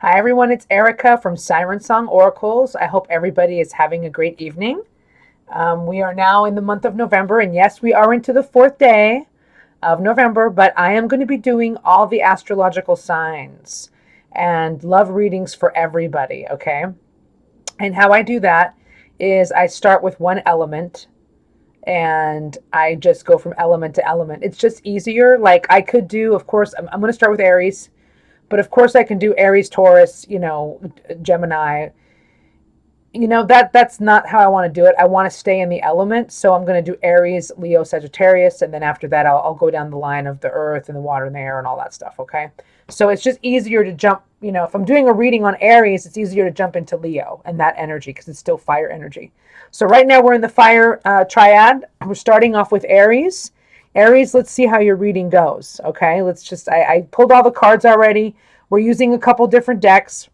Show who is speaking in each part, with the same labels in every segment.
Speaker 1: Hi everyone, it's Erica from Siren Song Oracles. I hope everybody is having a great evening. We are now in the month of November, and yes, we are into the fourth day of November, but I am going to be doing all the astrological signs and love readings for everybody, okay? And how I do that is I start with one element and I just go from element to element. It's just easier. Like I could do, of course, I'm going to start with Aries, but of course I can do Aries, Taurus, Gemini. That's not how I want to do it. I want to stay in the element, so I'm going to do Aries, Leo, Sagittarius, and then after that I'll go down the line of the earth and the water and the air and all that stuff. Okay, so it's just easier to jump. If I'm doing a reading on Aries, it's easier to jump into Leo and that energy because it's still fire energy. So right now we're in the fire triad. We're starting off with Aries. Aries, let's see how your reading goes. Okay, I pulled all the cards already. We're using a couple different decks.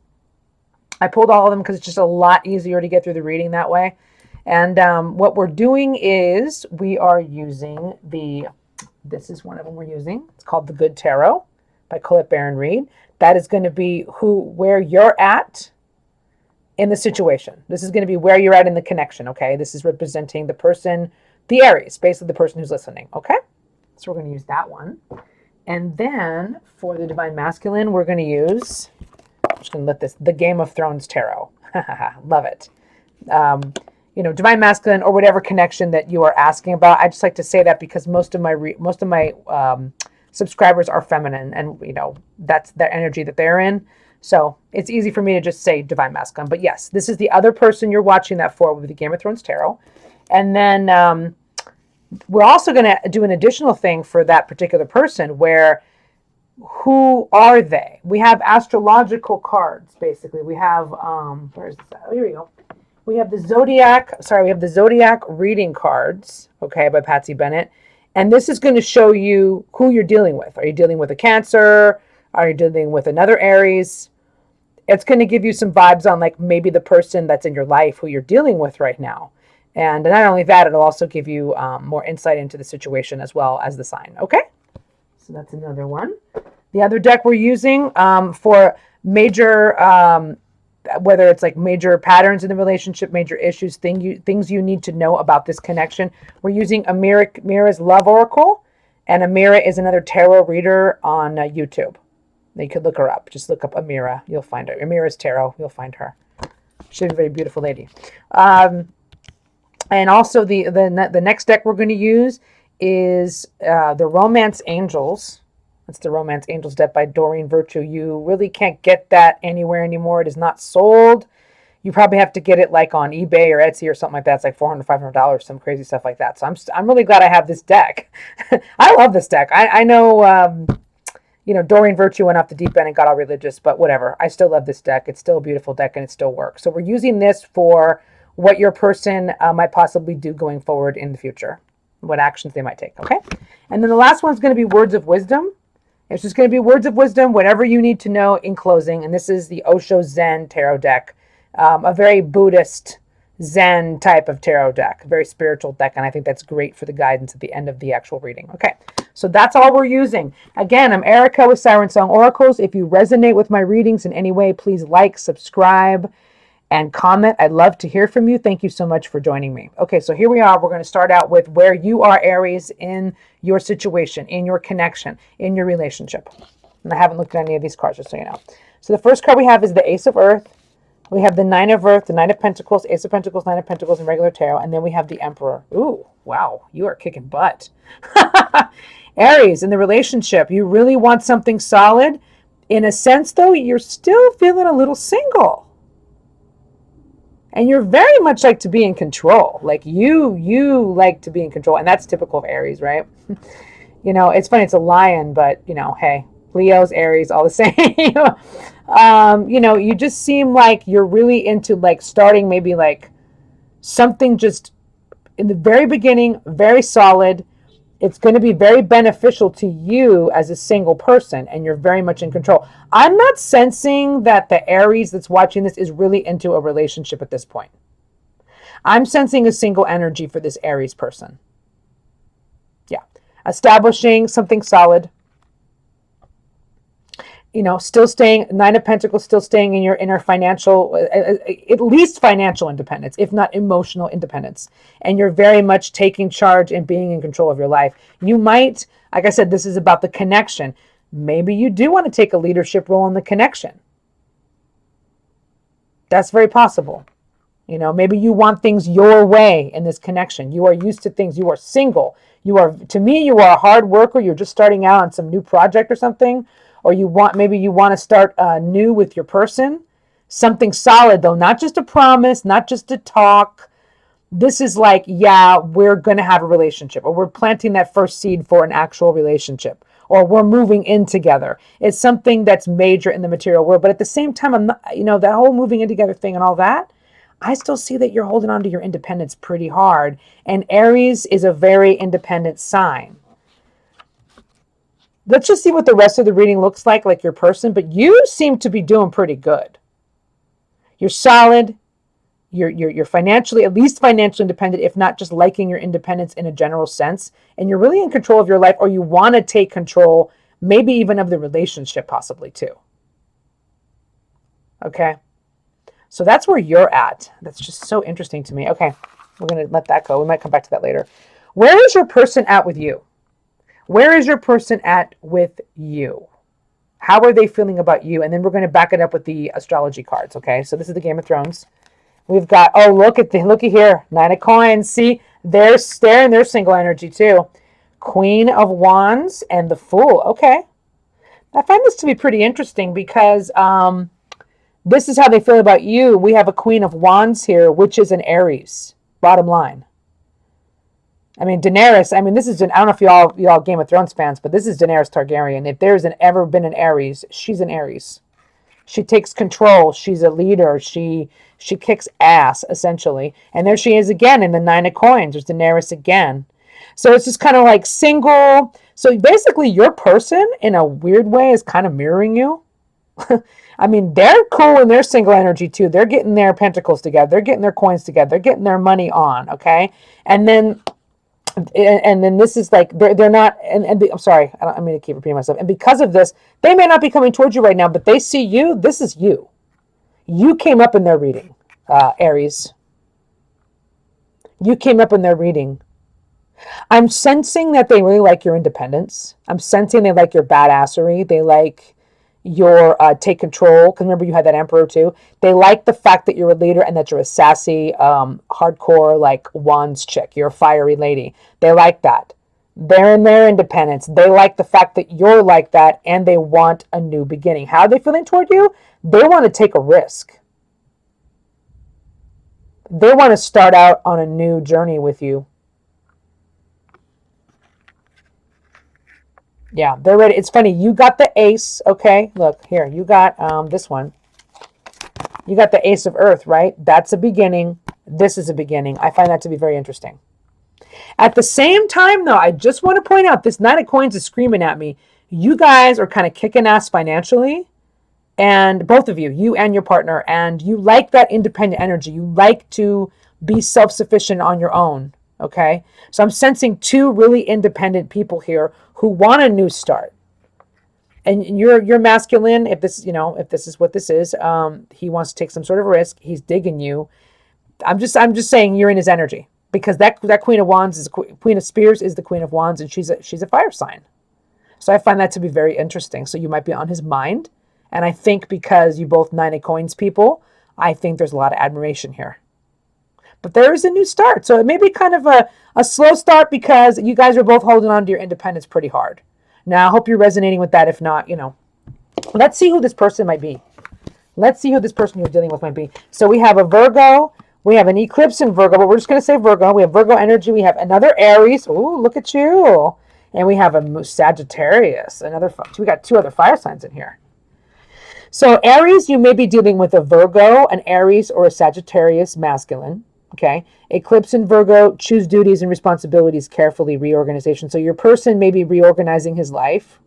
Speaker 1: I pulled all of them because it's just a lot easier to get through the reading that way. And what we're doing is we are using this is one of them we're using. It's called The Good Tarot by Colette Baron Reed. That is going to be where you're at in the situation. This is going to be where you're at in the connection, okay? This is representing the person, the Aries, basically the person who's listening, okay? So we're going to use that one. And then for the Divine Masculine, we're going to use... I'm just going to let the Game of Thrones tarot. Love it. Divine masculine or whatever connection that you are asking about. I just like to say that because most of my subscribers are feminine, and that's their energy that they're in. So it's easy for me to just say divine masculine. But yes, this is the other person you're watching that for with the Game of Thrones tarot. And then we're also going to do an additional thing for that particular person where who are they? We have astrological cards, basically. We have, where's this at? Oh, here we go. We have the Zodiac reading cards, okay, by Patsy Bennett. And this is going to show you who you're dealing with. Are you dealing with a Cancer? Are you dealing with another Aries? It's going to give you some vibes on like maybe the person that's in your life who you're dealing with right now. And not only that, it'll also give you more insight into the situation as well as the sign, okay? So that's another one. The other deck we're using for major, whether it's like major patterns in the relationship, major issues, things you need to know about this connection, we're using Amira's Love Oracle. And Amira is another tarot reader on YouTube. You could look her up. Just look up Amira. You'll find her. Amira's Tarot. You'll find her. She's a very beautiful lady. And also the next deck we're going to use is the Romance Angels. That's the Romance Angels deck by Doreen Virtue. You really can't get that anywhere anymore. It is not sold. You probably have to get it like on eBay or Etsy or something like that. It's like $400, $500, some crazy stuff like that. So I'm really glad I have this deck. I love this deck. I know, Doreen Virtue went off the deep end and got all religious, but whatever. I still love this deck. It's still a beautiful deck and it still works. So we're using this for what your person might possibly do going forward in the future, what actions they might take, okay? And then the last one's going to be Words of Wisdom. It's just going to be words of wisdom, whatever you need to know in closing. And this is the Osho Zen Tarot deck, a very Buddhist Zen type of tarot deck, a very spiritual deck. And I think that's great for the guidance at the end of the actual reading. Okay, so that's all we're using. Again, I'm Erica with Siren Song Oracles. If you resonate with my readings in any way, please like, subscribe, and comment. I'd love to hear from you. Thank you so much for joining me. Okay, so here we are. We're going to start out with where you are, Aries, in your situation, in your connection, in your relationship. And I haven't looked at any of these cards, just so you know. So the first card we have is the Ace of Earth. We have the Nine of Earth, the Nine of Pentacles, Ace of Pentacles, Nine of Pentacles, and regular tarot. And then we have the Emperor. Ooh, wow, you are kicking butt. Aries, in the relationship, you really want something solid. In a sense, though, you're still feeling a little single. And you're very much like to be in control. Like you like to be in control. And that's typical of Aries, right? It's funny. It's a lion, but, hey, Leo's, Aries, all the same. You just seem like you're really into like starting maybe like something just in the very beginning, very solid. It's going to be very beneficial to you as a single person, and you're very much in control. I'm not sensing that the Aries that's watching this is really into a relationship at this point. I'm sensing a single energy for this Aries person. Yeah. Establishing something solid. still staying, Nine of Pentacles, still staying in your inner financial, at least financial independence, if not emotional independence. And you're very much taking charge and being in control of your life. You might, like I said, this is about the connection. Maybe you do want to take a leadership role in the connection. That's very possible. Maybe you want things your way in this connection. You are used to things. You are single. To me, you are a hard worker. You're just starting out on some new project or something. Or maybe you want to start new with your person. Something solid though, not just a promise, not just a talk. This is like, yeah, we're going to have a relationship, or we're planting that first seed for an actual relationship, or we're moving in together. It's something that's major in the material world. But at the same time, I'm not, that whole moving in together thing and all that, I still see that you're holding on to your independence pretty hard. And Aries is a very independent sign. Let's just see what the rest of the reading looks like your person. But you seem to be doing pretty good. You're solid. You're financially, at least financially independent, if not just liking your independence in a general sense. And you're really in control of your life, or you want to take control, maybe even of the relationship, possibly too. Okay. So that's where you're at. That's just so interesting to me. Okay. We're going to let that go. We might come back to that later. Where is your person at with you? Where is your person at with you? How are they feeling about you? And then we're going to back it up with the astrology cards. Okay. So this is the Game of Thrones. We've got, looky here. Nine of Coins. See, they're in their single energy too. Queen of Wands and the Fool. Okay. I find this to be pretty interesting because this is how they feel about you. We have a Queen of Wands here, which is an Aries. Bottom line. I mean, Daenerys, this is, I don't know if y'all Game of Thrones fans, but this is Daenerys Targaryen. If there's ever been an Aries, she's an Aries. She takes control. She's a leader. She kicks ass, essentially. And there she is again in the Nine of Coins. There's Daenerys again. So it's just kind of like single. So basically your person, in a weird way, is kind of mirroring you. They're cool in their single energy too. They're getting their pentacles together. They're getting their coins together. They're getting their money on, okay? And then this is like, they're not, I'm sorry, I mean to keep repeating myself. And because of this, they may not be coming towards you right now, but they see you. This is you. You came up in their reading, Aries. You came up in their reading. I'm sensing that they really like your independence. I'm sensing they like your badassery. They like your take control, because remember you had that Emperor too. They like the fact that you're a leader and that you're a sassy, hardcore, like wands chick. You're a fiery lady. They like that. They're in their independence. They like the fact that you're like that, and they want a new beginning. How are they feeling toward you? They want to take a risk. They want to start out on a new journey with you. Yeah, they're ready. It's funny. You got the ace. Okay, look here. You got this one. You got the Ace of Earth, right? That's a beginning. This is a beginning. I find that to be very interesting. At the same time, though, I just want to point out this Nine of Coins is screaming at me. You guys are kind of kicking ass financially. And both of you, you and your partner, and you like that independent energy. You like to be self-sufficient on your own. Okay, so I'm sensing two really independent people here who want a new start. And you're masculine. If this is what this is, he wants to take some sort of risk. He's digging you. I'm just saying you're in his energy, because that Queen of Wands is Queen of Spears is the Queen of Wands, and she's a fire sign. So I find that to be very interesting. So you might be on his mind, and I think because you both Nine of Coins people, I think there's a lot of admiration here. But there is a new start. So it may be kind of a slow start because you guys are both holding on to your independence pretty hard. Now, I hope you're resonating with that. If not, let's see who this person might be. Let's see who this person you're dealing with might be. So we have a Virgo. We have an eclipse in Virgo, but we're just going to say Virgo. We have Virgo energy. We have another Aries. Ooh, look at you. And we have a Sagittarius. We got two other fire signs in here. So Aries, you may be dealing with a Virgo, an Aries, or a Sagittarius masculine. Okay. Eclipse in Virgo, choose duties and responsibilities carefully, reorganization. So your person may be reorganizing his life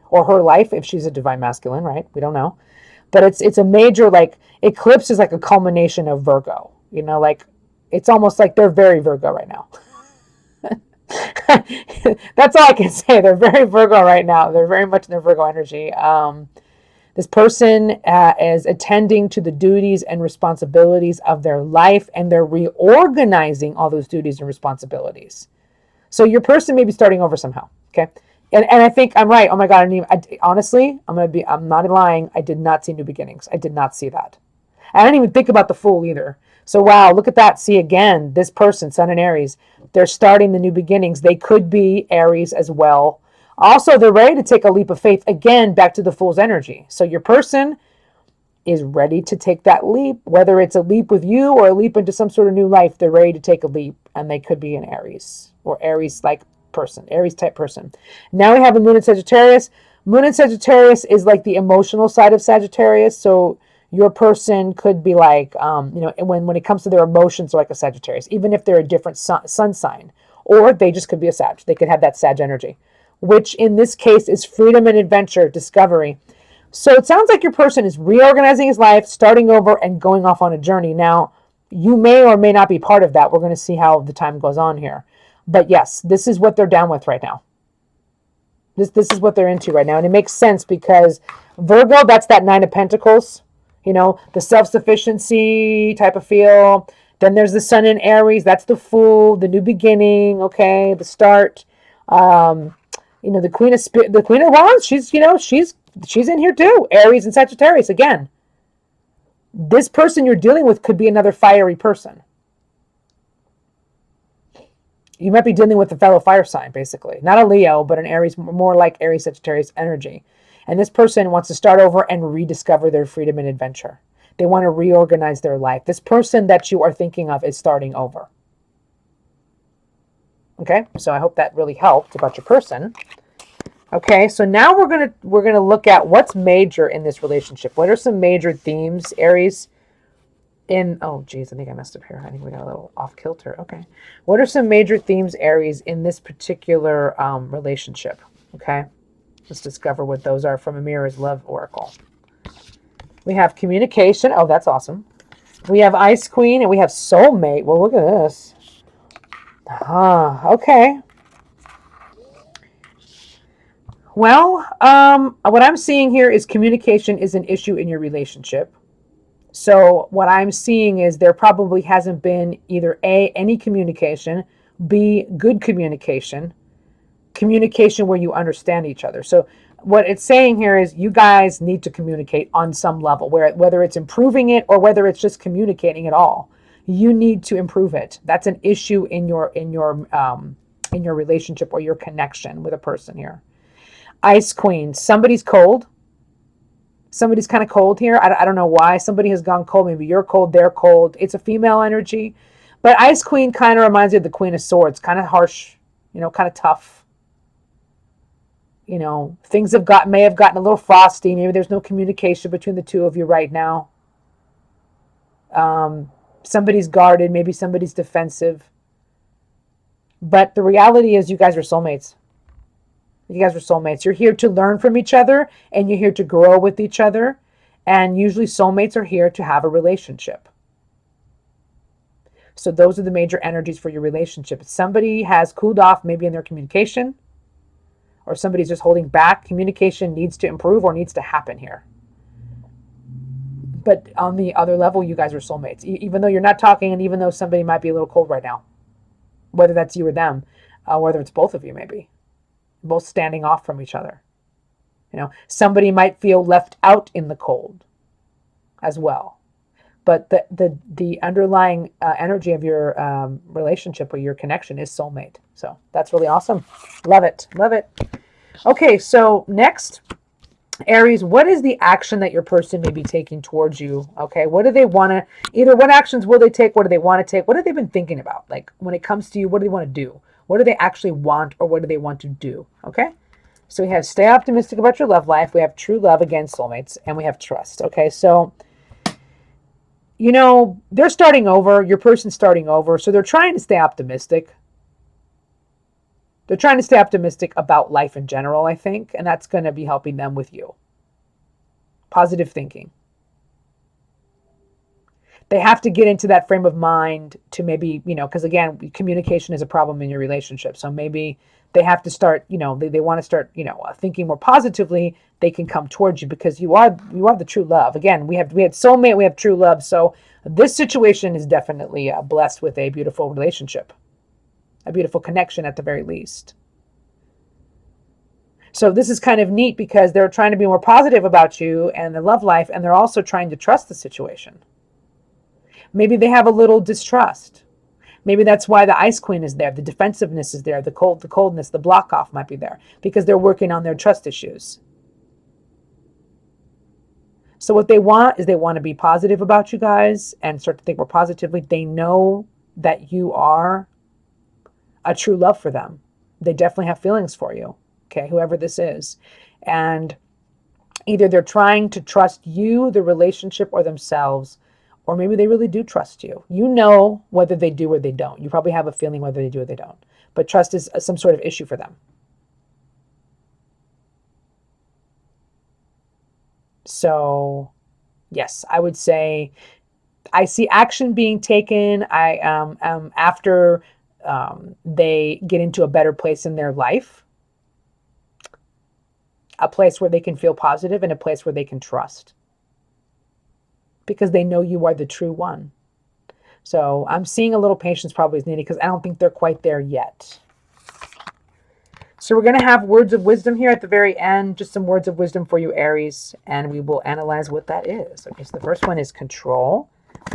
Speaker 1: or her life if she's a divine masculine, right? We don't know. But it's a major, like, eclipse is like a culmination of Virgo. Like, it's almost like they're very Virgo right now. That's all I can say. They're very Virgo right now. They're very much in their Virgo energy. This person is attending to the duties and responsibilities of their life, and they're reorganizing all those duties and responsibilities. So your person may be starting over somehow. Okay. And I think I'm right. Oh my God. Honestly, I'm not lying. I did not see new beginnings. I did not see that. I didn't even think about the Fool either. So wow, look at that. See, again, this person, Sun and Aries, they're starting the new beginnings. They could be Aries as well. Also, they're ready to take a leap of faith. Again, back to the Fool's energy. So your person is ready to take that leap, whether it's a leap with you or a leap into some sort of new life. They're ready to take a leap, and they could be an Aries or Aries-like person, Aries-type person. Now we have a Moon in Sagittarius. Moon in Sagittarius is like the emotional side of Sagittarius. So your person could be like, when it comes to their emotions, like a Sagittarius, even if they're a different sun sign, or they just could be a Sag. They could have that Sag energy, which in this case is freedom and adventure, discovery. So it sounds like your person is reorganizing his life, starting over, and going off on a journey. Now, you may or may not be part of that. We're going to see how the time goes on here. But yes, this is what they're down with right now. This is what they're into right now. And it makes sense because Virgo, that's that Nine of Pentacles. The self-sufficiency type of feel. Then there's the Sun in Aries. That's the Fool, the new beginning, okay, the start. The Queen of Wands, she's in here too. Aries and Sagittarius again. This person you're dealing with could be another fiery person. You might be dealing with a fellow fire sign, basically. Not a Leo, but an Aries, more like Aries Sagittarius energy. And this person wants to start over and rediscover their freedom and adventure. They want to reorganize their life. This person that you are thinking of is starting over. Okay, so I hope that really helped about your person. Okay, so now we're gonna look at what's major in this relationship. What are some major themes, Aries? Oh geez, I think I messed up here. I think we got a little off kilter. Okay, what are some major themes, Aries, in this particular relationship? Okay, let's discover what those are from Aries Love Oracle. We have communication. Oh, that's awesome. We have Ice Queen, and we have Soulmate. Well, look at this. Okay. Well, what I'm seeing here is communication is an issue in your relationship. So what I'm seeing is there probably hasn't been either A, any communication, B, good communication where you understand each other. So what it's saying here is you guys need to communicate on some level, whether it's improving it or whether it's just communicating at all. You need to improve it. That's an issue in your relationship or your connection with a person here. Ice Queen, somebody's cold. Somebody's kind of cold here. I don't know why. Somebody has gone cold. Maybe you're cold, they're cold. It's a female energy. But Ice Queen kind of reminds me of the Queen of Swords. Kind of harsh, kind of tough. Things may have gotten a little frosty. Maybe there's no communication between the two of you right now. Somebody's guarded. Maybe somebody's defensive. But the reality is you guys are soulmates. You guys are soulmates. You're here to learn from each other, and you're here to grow with each other. And usually soulmates are here to have a relationship. So those are the major energies for your relationship. Somebody has cooled off maybe in their communication, or somebody's just holding back. Communication needs to improve or needs to happen here. But on the other level, you guys are soulmates. Even though you're not talking, and even though somebody might be a little cold right now, whether that's you or them, whether it's both of you maybe. Both standing off from each other. Somebody might feel left out in the cold as well. But the underlying energy of your relationship or your connection is soulmate. So that's really awesome. Love it. Love it. Okay, so next, Aries, what is the action that your person may be taking towards you? Okay, what do they want to, either what actions will they take? What do they want to take? What have they been thinking about? Like when it comes to you, what do they want to do? What do they actually want, or what do they want to do? Okay, so we have stay optimistic about your love life. We have true love, again, soulmates, and we have trust. Okay, so, they're starting over. Your person's starting over. So they're trying to stay optimistic. They're trying to stay optimistic about life in general, I think, and that's going to be helping them with you. Positive thinking. they have to get into that frame of mind to maybe, because again, communication is a problem in your relationship. So maybe they have to start, they want to start, thinking more positively. They can come towards you because you are the true love. Again, we had soulmate, we have true love. So this situation is definitely blessed with a beautiful relationship, a beautiful connection at the very least. So this is kind of neat because they're trying to be more positive about you and their love life, and they're also trying to trust the situation. Maybe they have a little distrust. Maybe that's why the Ice Queen is there. The defensiveness is there. The coldness, the block off might be there because they're working on their trust issues. So what they want is they want to be positive about you guys and start to think more positively. They know that you are a true love for them. They definitely have feelings for you. Okay, whoever this is. And either they're trying to trust you, the relationship, or themselves, or maybe they really do trust you. You know whether they do or they don't. You probably have a feeling whether they do or they don't. But trust is some sort of issue for them. So, yes, I would say I see action being taken. After they get into a better place in their life, a place where they can feel positive and a place where they can trust, because they know you are the true one. So I'm seeing a little patience probably is needed because I don't think they're quite there yet. So we're going to have words of wisdom here at the very end, just some words of wisdom for you, Aries, and we will analyze what that is. Okay, so the first one is control.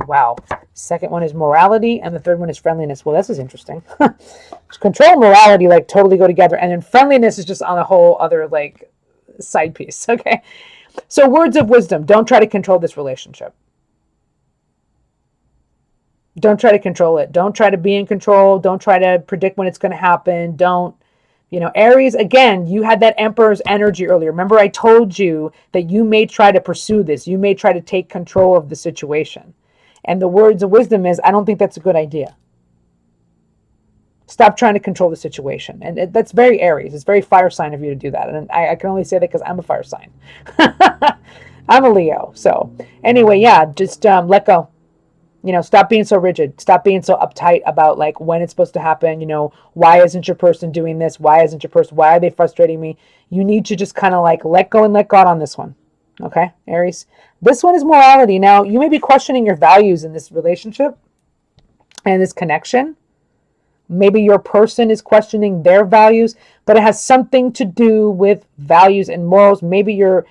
Speaker 1: Wow. Second one is morality, and the third one is friendliness. Well, this is interesting. Control and morality like totally go together, and then friendliness is just on a whole other like side piece. Okay. So words of wisdom. Don't try to control this relationship. Don't try to control it. Don't try to be in control. Don't try to predict when it's going to happen. Don't, Aries, again, you had that Emperor's energy earlier. Remember, I told you that you may try to pursue this. You may try to take control of the situation. And the words of wisdom is, I don't think that's a good idea. Stop trying to control the situation. And that's very Aries. It's very fire sign of you to do that. And I can only say that because I'm a fire sign. I'm a Leo. So anyway, yeah, just let go. Stop being so rigid. Stop being so uptight about like when it's supposed to happen. Why isn't your person doing this? Why are they frustrating me? You need to just kind of like let go and let God on this one. Okay, Aries. This one is morality. Now, you may be questioning your values in this relationship and this connection. Maybe your person is questioning their values, but it has something to do with values and morals. Maybe your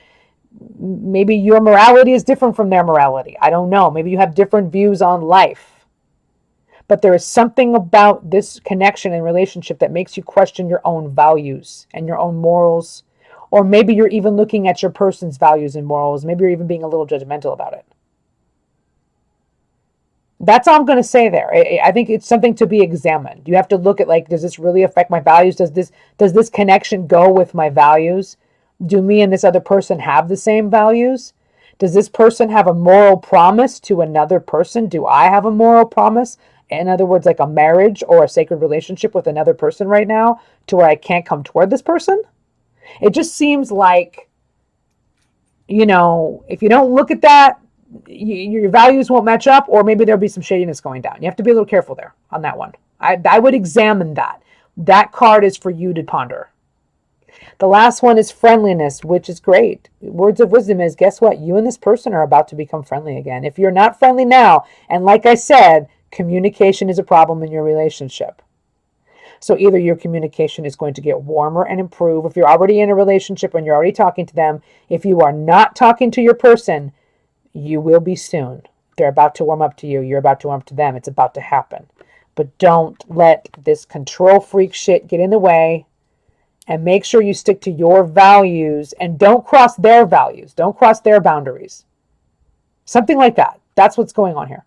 Speaker 1: morality is different from their morality. I don't know. Maybe you have different views on life. But there is something about this connection and relationship that makes you question your own values and your own morals. Or maybe you're even looking at your person's values and morals. Maybe you're even being a little judgmental about it. That's all I'm going to say there. I think it's something to be examined. You have to look at like, does this really affect my values? Does this connection go with my values? Do me and this other person have the same values? Does this person have a moral promise to another person? Do I have a moral promise? In other words, like a marriage or a sacred relationship with another person right now to where I can't come toward this person? It just seems like, if you don't look at that, your values won't match up, or maybe there'll be some shadiness going down. You have to be a little careful there on that one. I would examine that. That card is for you to ponder. The last one is friendliness, which is great. Words of wisdom is, guess what? You and this person are about to become friendly again. If you're not friendly now, and like I said, communication is a problem in your relationship. So either your communication is going to get warmer and improve if you're already in a relationship and you're already talking to them. If you are not talking to your person, you will be soon. They're about to warm up to you. You're about to warm up to them. It's about to happen. But don't let this control freak shit get in the way. And make sure you stick to your values and don't cross their values. Don't cross their boundaries. Something like that. That's what's going on here.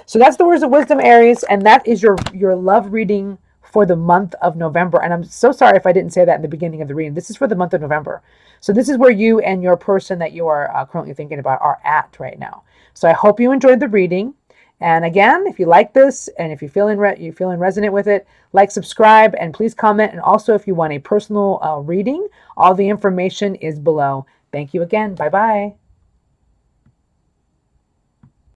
Speaker 1: So that's the words of wisdom, Aries. And that is your love reading for the month of November. And I'm so sorry if I didn't say that in the beginning of the reading. This is for the month of November. So this is where you and your person that you are currently thinking about are at right now. So I hope you enjoyed the reading. And again, if you like this and if you're feeling resonant with it, like, subscribe, and please comment. And also, if you want a personal reading, all the information is below. Thank you again. Bye-bye.